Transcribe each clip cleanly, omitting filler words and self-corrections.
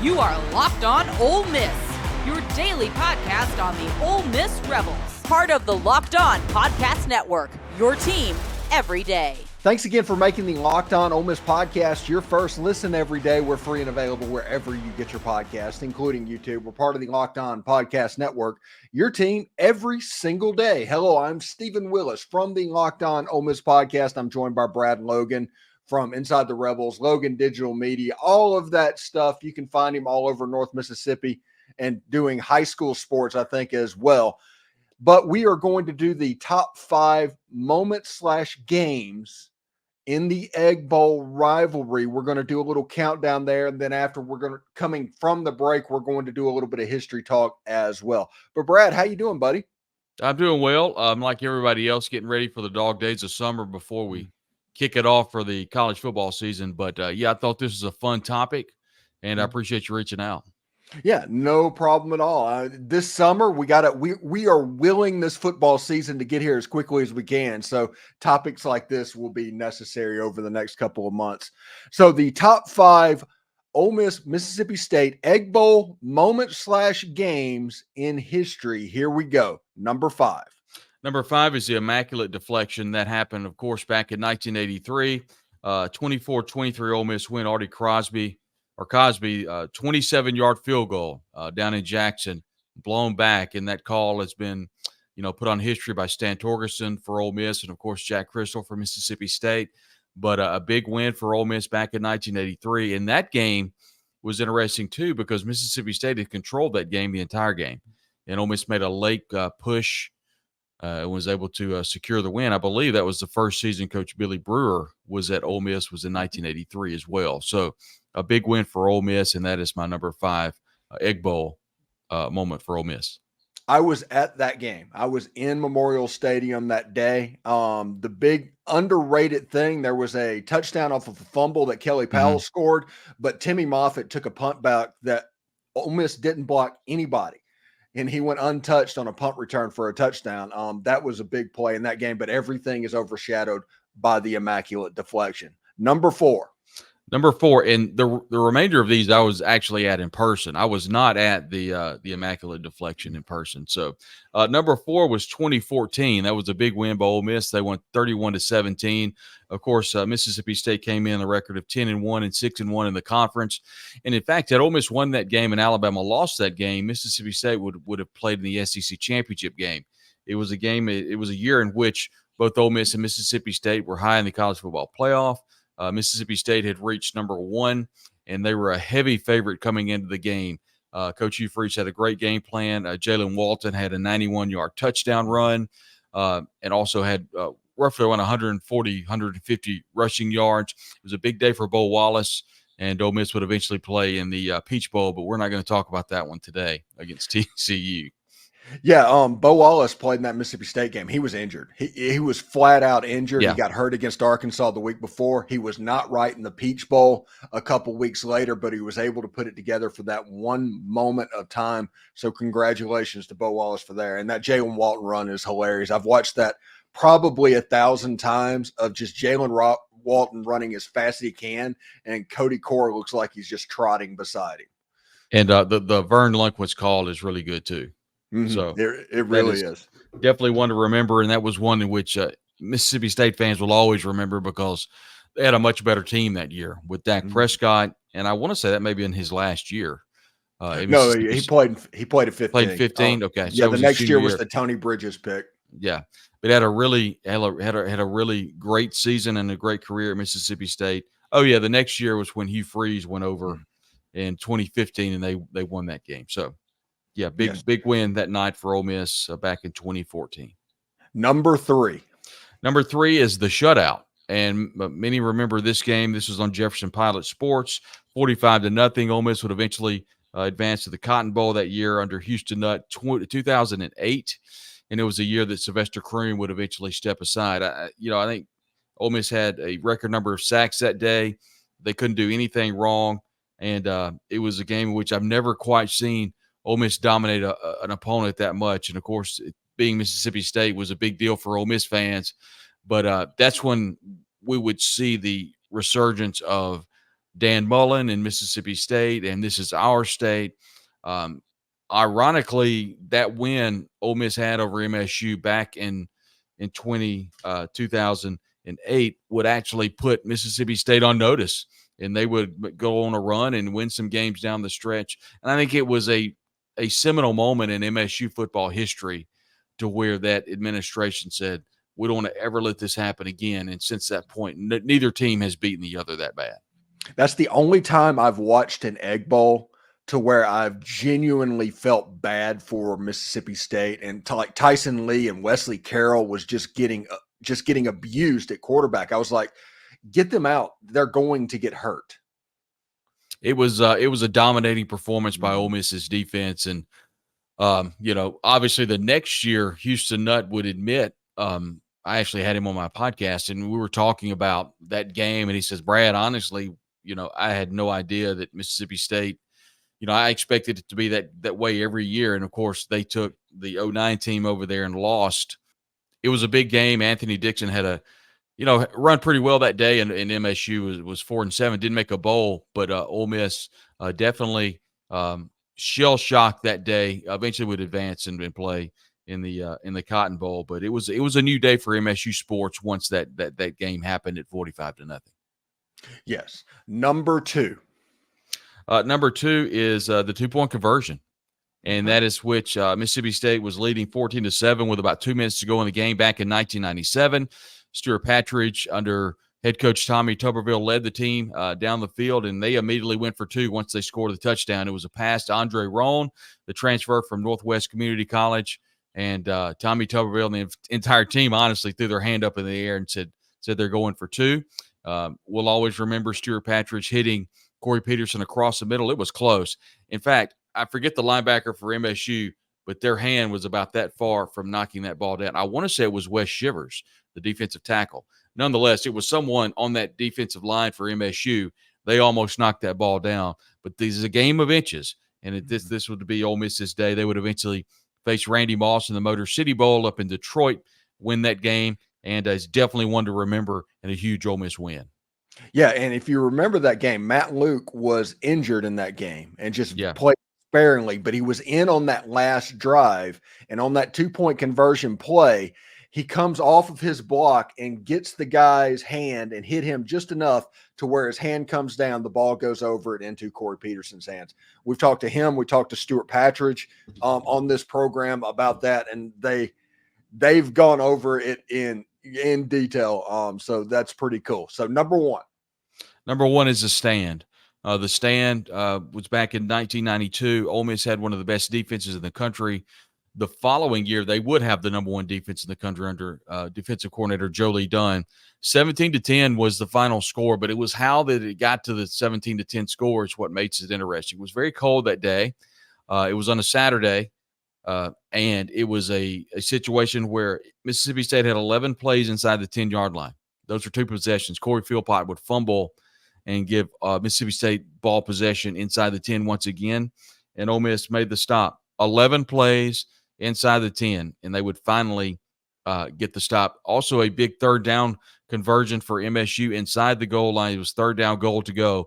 You are Locked On Ole Miss, your daily podcast on the Ole Miss Rebels. Part of the Locked On Podcast Network, your team every day. Thanks again for making the Locked On Ole Miss podcast your first listen every day. We're free and available wherever you get your podcast, including YouTube. We're part of the Locked On Podcast Network, your team every single day. Hello, I'm Stephen Willis from the Locked On Ole Miss podcast. I'm joined by Brad and Logan from Inside the Rebels, Logan Digital Media, all of that stuff. You can find him all over North Mississippi and doing high school sports, I think, as well. But we are going to do the top 5 moments/games in the Egg Bowl rivalry. We're going to do a little countdown there. And then after coming from the break, we're going to do a little bit of history talk as well. But Brad, how you doing, buddy? I'm doing well. I'm like everybody else, getting ready for the dog days of summer before we kick it off for the college football season. But I thought this was a fun topic, and I appreciate you reaching out. Yeah, no problem at all. This summer, we are willing this football season to get here as quickly as we can. So topics like this will be necessary over the next couple of months. So the top 5 Ole Miss Mississippi State Egg Bowl moments/games in history. Here we go. Number 5. Number 5 is the immaculate deflection that happened, of course, back in 1983. 24-23 Ole Miss win. Artie Cosby, 27-yard field goal down in Jackson, blown back, and that call has been, put on history by Stan Torgerson for Ole Miss, and of course Jack Crystal for Mississippi State. But a big win for Ole Miss back in 1983, and that game was interesting too because Mississippi State had controlled that game the entire game, and Ole Miss made a late push and was able to secure the win. I believe that was the first season Coach Billy Brewer was at Ole Miss was in 1983 as well. So a big win for Ole Miss, and that is my number 5 Egg Bowl moment for Ole Miss. I was at that game. I was in Memorial Stadium that day. The big underrated thing, there was a touchdown off of a fumble that Kelly Powell scored, but Timmy Moffitt took a punt back that Ole Miss didn't block anybody, and he went untouched on a punt return for a touchdown. That was a big play in that game, but everything is overshadowed by the immaculate deflection. Number 4. Number 4, and the remainder of these I was actually at in person. I was not at the immaculate deflection in person. So number 4 was 2014. That was a big win by Ole Miss. They won 31-17. Of course, Mississippi State came in a record of 10-1 and 6-1 in the conference. And in fact, had Ole Miss won that game and Alabama lost that game, Mississippi State would have played in the SEC championship game. It was a game. It was a year in which both Ole Miss and Mississippi State were high in the college football playoff. Mississippi State had reached number 1, and they were a heavy favorite coming into the game. Coach Hugh Freeze had a great game plan. Jalen Walton had a 91-yard touchdown run and also had roughly around 140, 150 rushing yards. It was a big day for Bo Wallace, and Ole Miss would eventually play in the Peach Bowl, but we're not going to talk about that one today against TCU. Yeah, Bo Wallace played in that Mississippi State game. He was injured. He was flat out injured. Yeah. He got hurt against Arkansas the week before. He was not right in the Peach Bowl a couple weeks later, but he was able to put it together for that one moment of time. So congratulations to Bo Wallace for there. And that Jalen Walton run is hilarious. I've watched that probably 1,000 times of just Jalen Walton running as fast as he can, and Cody Core looks like he's just trotting beside him. And the Vern Lundquist call is really good too. So it really is definitely one to remember, and that was one in which Mississippi State fans will always remember because they had a much better team that year with Dak Prescott, and I want to say that may be in his last year. No, he played at 15. Played 15. Okay, so the next year was the Tony Bridges pick. Yeah, but had a really great season and a great career at Mississippi State. Oh yeah, the next year was when Hugh Freeze went over in 2015, and they won that game. So. Yeah, big win that night for Ole Miss back in 2014. Number 3. Number 3 is the shutout, and many remember this game. This was on Jefferson Pilot Sports, 45-0. Ole Miss would eventually advance to the Cotton Bowl that year under Houston Nutt, 2008, and it was a year that Sylvester Croom would eventually step aside. I think Ole Miss had a record number of sacks that day. They couldn't do anything wrong, and it was a game in which I've never quite seen Ole Miss dominate an opponent that much. And, of course, being Mississippi State was a big deal for Ole Miss fans. But that's when we would see the resurgence of Dan Mullen in Mississippi State, and this is our state. Ironically, that win Ole Miss had over MSU back in 2008 would actually put Mississippi State on notice, and they would go on a run and win some games down the stretch. And I think it was a seminal moment in MSU football history to where that administration said, we don't want to ever let this happen again. And since that point, neither team has beaten the other that bad. That's the only time I've watched an Egg Bowl to where I've genuinely felt bad for Mississippi State, and like Tyson Lee and Wesley Carroll was just getting abused at quarterback. I was like, get them out. They're going to get hurt. It was a dominating performance by Ole Miss's defense. And, obviously the next year Houston Nutt would admit, I actually had him on my podcast and we were talking about that game. And he says, Brad, honestly, I had no idea that Mississippi State, I expected it to be that way every year. And of course they took the 09 team over there and lost. It was a big game. Anthony Dixon had a, run pretty well that day, and MSU was 4-7, didn't make a bowl, but Ole Miss definitely shell shocked that day. Eventually would advance and play in the Cotton Bowl, but it was a new day for MSU sports once that game happened at 45-0. Yes. Number two is the 2-point conversion. And that is which Mississippi State was leading 14-7 with about 2 minutes to go in the game back in 1997. Stuart Patridge under head coach Tommy Tuberville led the team down the field, and they immediately went for two once they scored the touchdown. It was a pass to Andre Roan, the transfer from Northwest Community College, and Tommy Tuberville and the entire team honestly threw their hand up in the air and said they're going for two. We'll always remember Stuart Patridge hitting Corey Peterson across the middle. It was close. In fact, I forget the linebacker for MSU, but their hand was about that far from knocking that ball down. I want to say it was Wes Shivers, the defensive tackle. Nonetheless, it was someone on that defensive line for MSU. They almost knocked that ball down. But this is a game of inches, and this would be Ole Miss's day. They would eventually face Randy Moss in the Motor City Bowl up in Detroit, win that game, and it's definitely one to remember and a huge Ole Miss win. Yeah, and if you remember that game, Matt Luke was injured in that game and just played sparingly, but he was in on that last drive, and on that 2-point conversion play, he comes off of his block and gets the guy's hand and hit him just enough to where his hand comes down, the ball goes over it into Corey Peterson's hands. We've talked to him. We talked to Stuart Patridge on this program about that, and they've gone over it in detail. So that's pretty cool. So number one is the stand. The stand was back in 1992. Ole Miss had one of the best defenses in the country. The following year, they would have the number one defense in the country under defensive coordinator Joe Lee Dunn. 17-10 was the final score, but it was how that it got to the 17-10 score is what makes it interesting. It was very cold that day. It was on a Saturday, and it was a situation where Mississippi State had 11 plays inside the 10-yard line. Those were two possessions. Corey Philpott would fumble and give Mississippi State ball possession inside the 10 once again, and Ole Miss made the stop. 11 plays inside the 10, and they would finally get the stop. Also a big third down conversion for MSU inside the goal line. It was third down goal to go.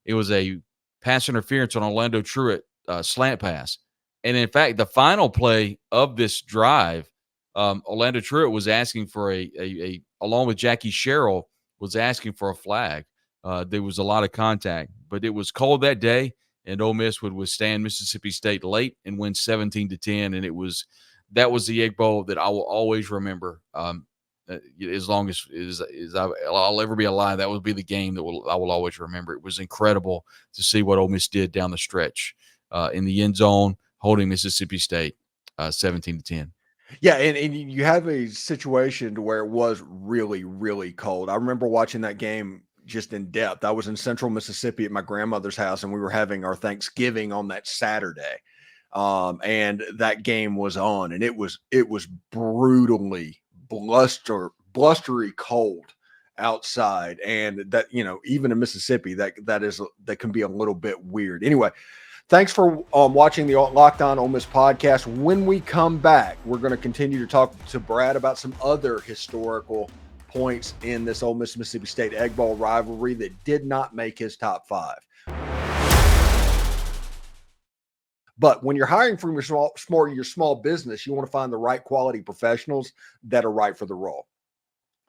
It was a pass interference on Orlando Truitt slant pass. And in fact, the final play of this drive, Orlando Truitt was asking for a along with Jackie Sherrill, was asking for a flag. There was a lot of contact, but it was cold that day, and Ole Miss would withstand Mississippi State late and win 17-10. And that was the Egg Bowl that I will always remember. As long as I'll ever be alive, that would be the game that I will always remember. It was incredible to see what Ole Miss did down the stretch in the end zone, holding Mississippi State 17-10. Yeah, and you have a situation to where it was really, really cold. I remember watching that game just in depth. I was in central Mississippi at my grandmother's house, and we were having our Thanksgiving on that Saturday. And that game was on, and it was brutally blustery cold outside. And that, even in Mississippi, that can be a little bit weird. Anyway, thanks for watching the Locked On Ole Miss podcast. When we come back, we're going to continue to talk to Brad about some other historical points in this Ole Miss Mississippi State Egg Bowl rivalry that did not make his top 5. But when you're hiring from your small business, you want to find the right quality professionals that are right for the role.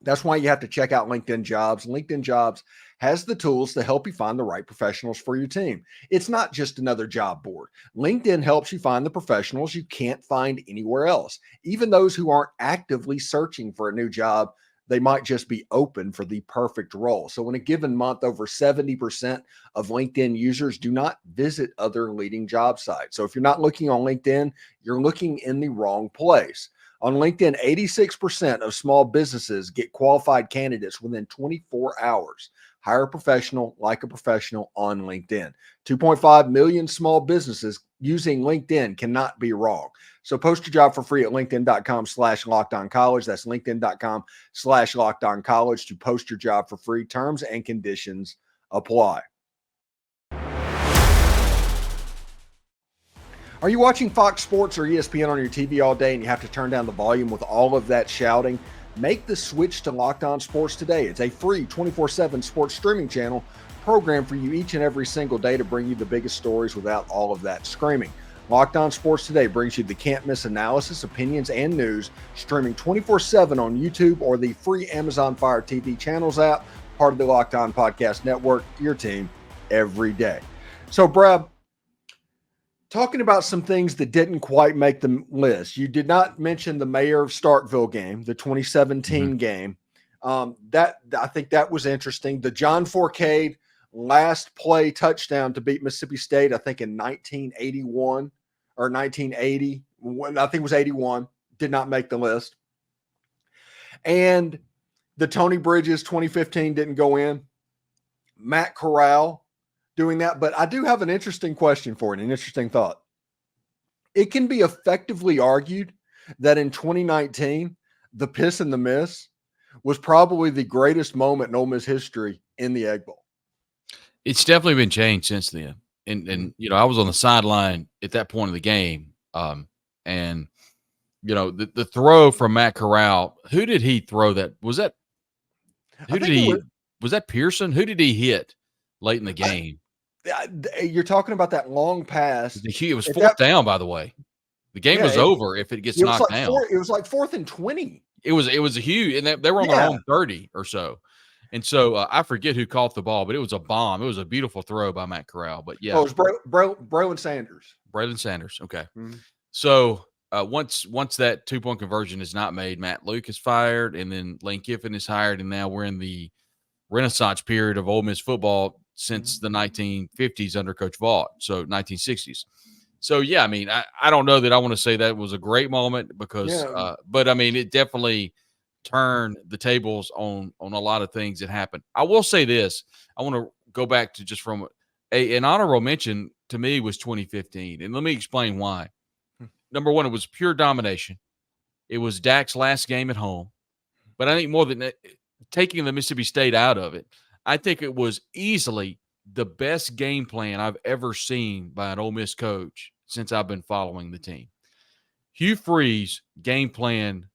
That's why you have to check out LinkedIn Jobs. LinkedIn Jobs has the tools to help you find the right professionals for your team. It's not just another job board. LinkedIn helps you find the professionals you can't find anywhere else. Even those who aren't actively searching for a new job, they might just be open for the perfect role. So in a given month, over 70% of LinkedIn users do not visit other leading job sites. So if you're not looking on LinkedIn, you're looking in the wrong place. On LinkedIn, 86% of small businesses get qualified candidates within 24 hours. Hire a professional like a professional on LinkedIn. 2.5 million small businesses using LinkedIn cannot be wrong. So post your job for free at linkedin.com/lockedoncollege. That's linkedin.com/lockedoncollege to post your job for free. Terms and conditions apply. Are you watching Fox Sports or ESPN on your TV all day and you have to turn down the volume with all of that shouting? Make the switch to Locked On Sports today. It's a free 24/7 sports streaming channel programmed for you each and every single day to bring you the biggest stories without all of that screaming. Locked On Sports Today brings you the can't-miss analysis, opinions, and news, streaming 24/7 on YouTube or the free Amazon Fire TV channels app, part of the Locked On Podcast Network, your team every day. So, Brad, talking about some things that didn't quite make the list. You did not mention the Mayor of Starkville game, the 2017 game. That I think that was interesting. The John Forcade last play touchdown to beat Mississippi State, I think in 1981 or 1980. I think it was 81. Did not make the list. And the Tony Bridges 2015 didn't go in. Matt Corral doing that. But I do have an interesting question for you, an interesting thought. It can be effectively argued that in 2019, the piss and the miss was probably the greatest moment in Ole Miss history in the Egg Bowl. It's definitely been changed since then. And you know, I was on the sideline at that point of the game. And you know, the throw from Matt Corral, who did he throw that? Was that was that Pearson? Who did he hit late in the game? You're talking about that long pass. It was fourth down, by the way. The game was over if it gets knocked down. It was like 4th and 20. It was a huge, and they were on their own 30 or so. And so I forget who caught the ball, but it was a bomb. It was a beautiful throw by Matt Corral. But yeah, it was Braylon Sanders. Braylon Sanders. Okay. Mm-hmm. So once that 2-point conversion is not made, Matt Luke is fired, and then Lane Kiffin is hired, and now we're in the renaissance period of Ole Miss football since the 1950s under Coach Vaught, so 1960s. So, yeah, I mean, I don't know that I want to say that was a great moment because but, I mean, it definitely turned the tables on a lot of things that happened. I will say this. I want to go back to just from an honorable mention to me was 2015, and let me explain why. Number one, it was pure domination. It was Dak's last game at home. But I think more than that, taking the Mississippi State out of it, I think it was easily the best game plan I've ever seen by an Ole Miss coach since I've been following the team. Hugh Freeze game plan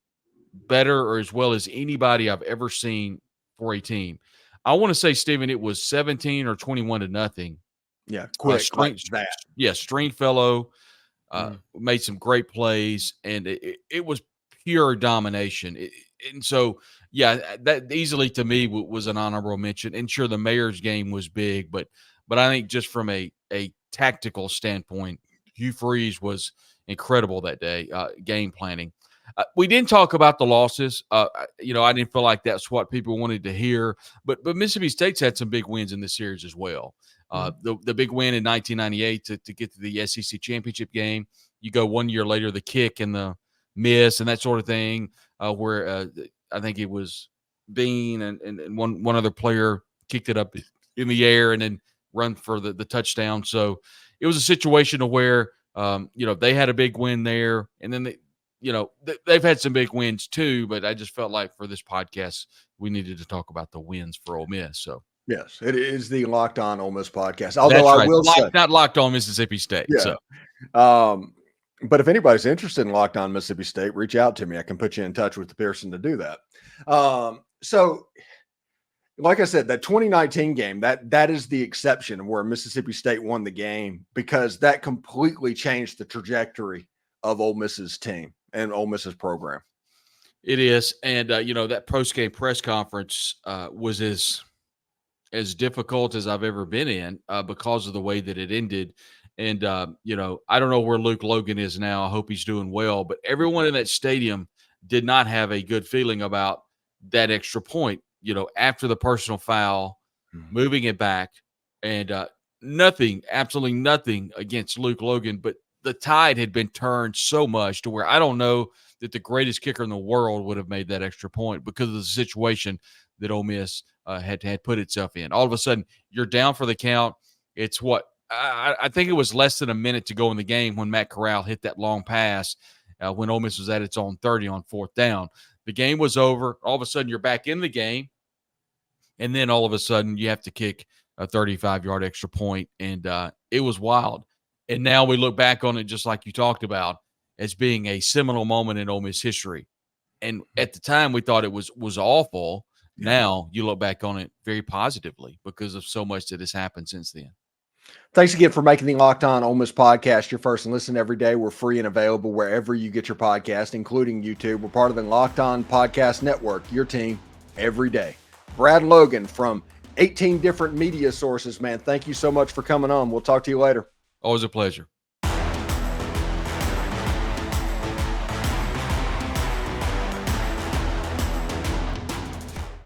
better or as well as anybody I've ever seen for a team. I want to say, Stephen, it was 17 or 21-0. Yeah, quick. Stringfellow made some great plays, and it was pure domination. And so, yeah, that easily to me was an honorable mention. And sure, the Mayor's game was big, but I think just from a tactical standpoint, Hugh Freeze was incredible that day, game planning. We didn't talk about the losses. You know, I didn't feel like that's what people wanted to hear. But Mississippi State's had some big wins in this series as well. The big win in 1998 to get to the SEC championship game. You go 1 year later, the kick and the miss and that sort of thing, where I think it was Bean and one other player kicked it up in the air and then run for the touchdown. So it was a situation of where, you know, they had a big win there, and then they've had some big wins too, but I just felt like for this podcast, we needed to talk about the wins for Ole Miss. So yes, it is the Locked On Ole Miss podcast. Although I will say, not Locked On Mississippi State. Yeah. So, but if anybody's interested in Locked On Mississippi State, reach out to me. I can put you in touch with the person to do that. So, like I said, that 2019 game, that is the exception where Mississippi State won the game, because that completely changed the trajectory of Ole Miss's team and Ole Miss's program. It is. And, that post-game press conference was as difficult as I've ever been in because of the way that it ended. And, I don't know where Luke Logan is now. I hope he's doing well. But everyone in that stadium did not have a good feeling about that extra point, after the personal foul, moving it back, and absolutely nothing against Luke Logan. But the tide had been turned so much to where I don't know that the greatest kicker in the world would have made that extra point because of the situation that Ole Miss had put itself in. All of a sudden, you're down for the count. It's what I think it was less than a minute to go in the game when Matt Corral hit that long pass when Ole Miss was at its own 30 on 4th down. The game was over. All of a sudden, you're back in the game, and then all of a sudden, you have to kick a 35-yard extra point, and it was wild. And now we look back on it, just like you talked about, as being a seminal moment in Ole Miss history. And at the time, we thought it was awful. Yeah. Now you look back on it very positively because of so much that has happened since then. Thanks again for making the Locked On Ole Miss podcast your first and listen every day. We're free and available wherever you get your podcast, including YouTube. We're part of the Locked On Podcast Network, your team every day. Brad Logan from 18 different media sources, man. Thank you so much for coming on. We'll talk to you later. Always a pleasure.